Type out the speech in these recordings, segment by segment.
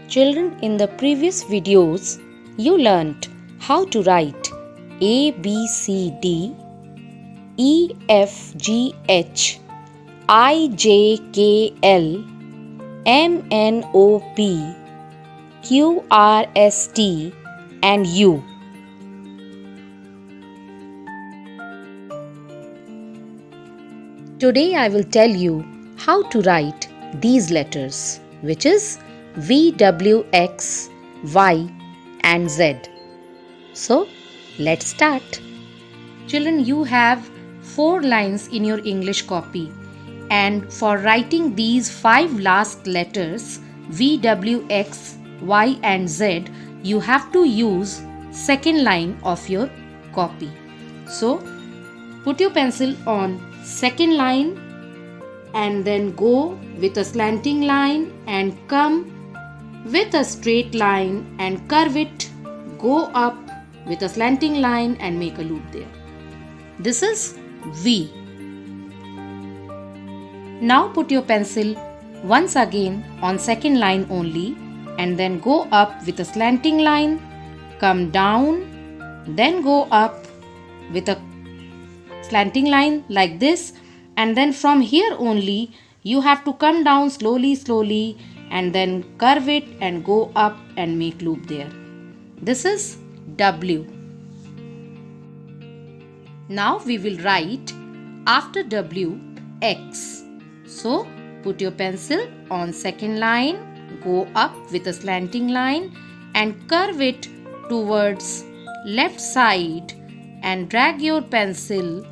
Children, in the previous videos, you learnt how to write A, B, C, D, E, F, G, H, I, J, K, L, M, N, O, P, Q, R, S, T and U. Today I will tell you how to write these letters, which is V, W, X, Y and Z. So, let's start. Children, you have 4 lines in your English copy, and for writing these 5 last letters V, W, X, Y and Z, you have to use second line of your copy. So, put your pencil on second line and then go with a slanting line and come with a straight line and curve it, go up with a slanting line and make a loop there. This is V. Now put your pencil once again on second line only and then go up with a slanting line, come down, then go up with a slanting line like this, and then from here only you have to come down slowly and then curve it and go up and make loop there. This is W. Now we will write after W X. So put your pencil on second line, go up with a slanting line and curve it towards left side and drag your pencil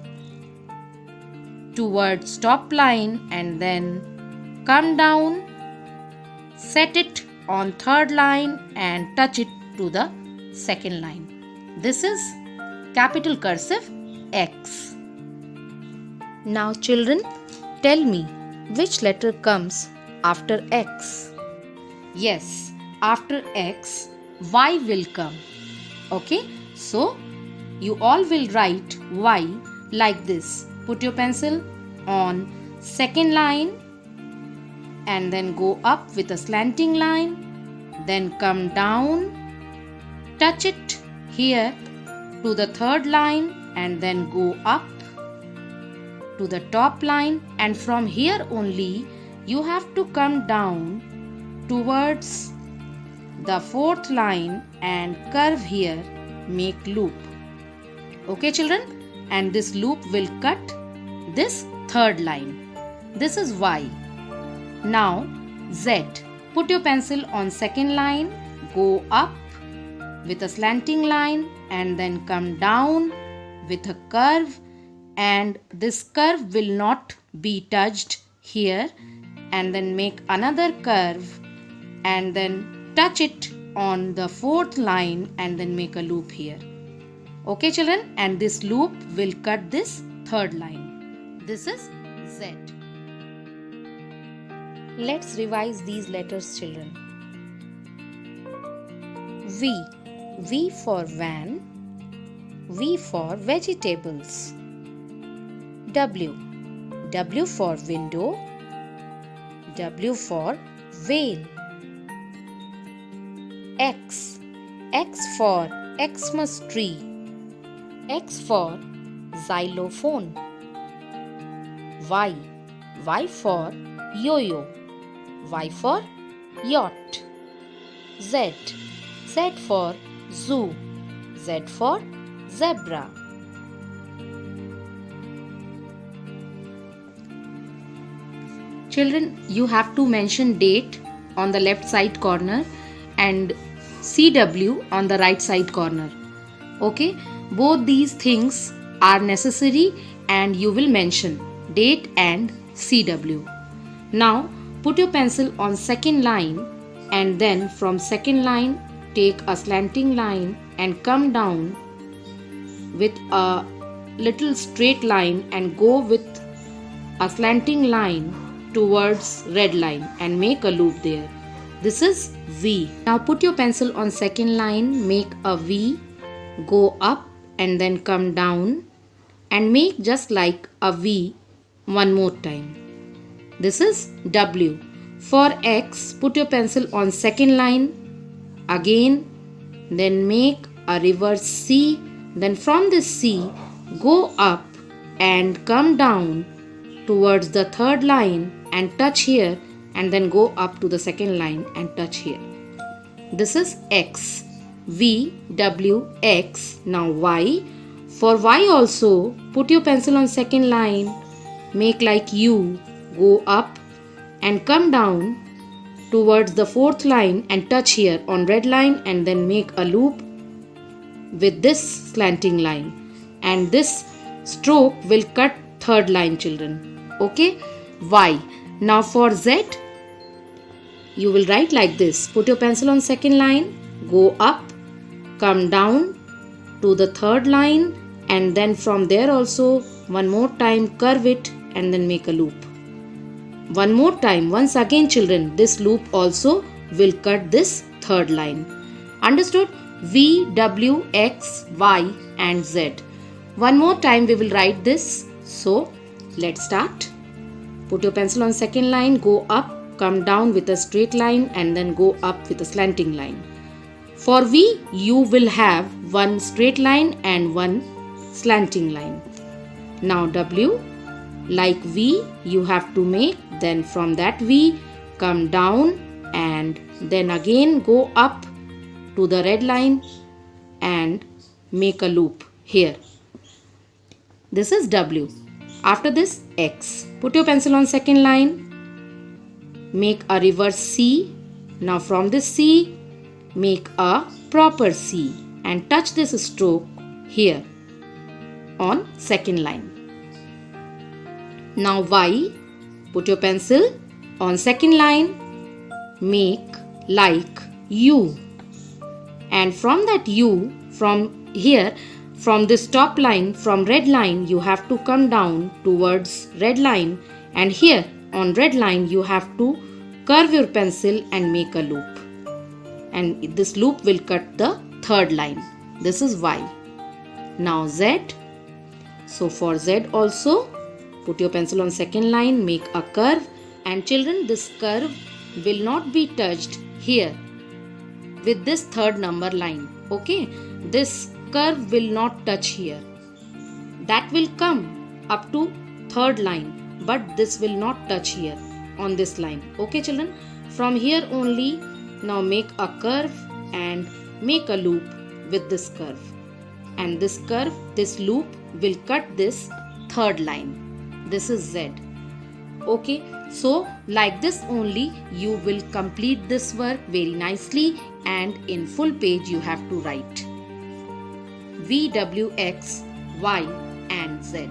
towards top line and then come down, set it on third line and touch it to the second line. This is capital cursive X. Now children, tell me which letter comes after X? Yes, after X, Y will come. Okay, so you all will write Y like this. Put your pencil on second line and then go up with a slanting line, then come down, touch it here to the third line and then go up to the top line, and from here only you have to come down towards the fourth line and curve here, make loop. Okay children, and this loop will cut this third line. This is Y. Now Z. Put your pencil on second line, go up with a slanting line and then come down with a curve, and this curve will not be touched here, and then make another curve and then touch it on the fourth line and then make a loop here. Okay children, and this loop will cut this third line. This is Z. Let's revise these letters children. V. V for van. V for vegetables. W. W for window. W for whale. X. X for Xmas tree. X for xylophone. Y. Y for yo-yo. Y for yacht. Z. Z for zoo. Z for zebra. Children, you have to mention date on the left side corner and CW on the right side corner. Okay, both these things are necessary and you will mention date and CW. Now put your pencil on second line and then from second line take a slanting line and come down with a little straight line and go with a slanting line towards red line and make a loop there. This is V. Now put your pencil on second line, make a V, go up and then come down and make just like a V one more time. This is W. For X, put your pencil on second line. Again, then make a reverse C. Then from this C, go up and come down towards the third line and touch here, and then go up to the second line and touch here. This is X. V, W, X. Now Y. For Y also, put your pencil on second line, make like U, go up and come down towards the fourth line and touch here on red line, and then make a loop with this slanting line, and this stroke will cut third line, children. Okay, Y. Now for Z, you will write like this. Put your pencil on second line, go up, come down to the third line, and then from there also one more time curve it and then make a loop. One more time, once again, children, this loop also will cut this third line. Understood? V, W, X, Y and Z. One more time we will write this. So let's start. Put your pencil on second line, go up, come down with a straight line and then go up with a slanting line. For V, you will have one straight line and one slanting line. Now W, like V, you have to make, then from that V, come down and then again go up to the red line and make a loop here. This is W. After this, X. Put your pencil on second line, make a reverse C. Now from this C, make a proper C and touch this stroke here on second line. Now Y, put your pencil on second line, make like U, and from that U, from here, from this top line, from red line, you have to come down towards red line, and here on red line you have to curve your pencil and make a loop, and this loop will cut the third line. This is Y. Now Z. So for Z also, put your pencil on second line, make a curve, and children, this curve will not be touched here with this third number line. Okay, this curve will not touch here. That will come up to third line, but this will not touch here on this line. Okay, children, from here only now make a curve and make a loop with this curve, and this curve, this loop will cut this third line. This is Z. Okay, so like this only you will complete this work very nicely, and in full page you have to write V, W, X, Y and Z.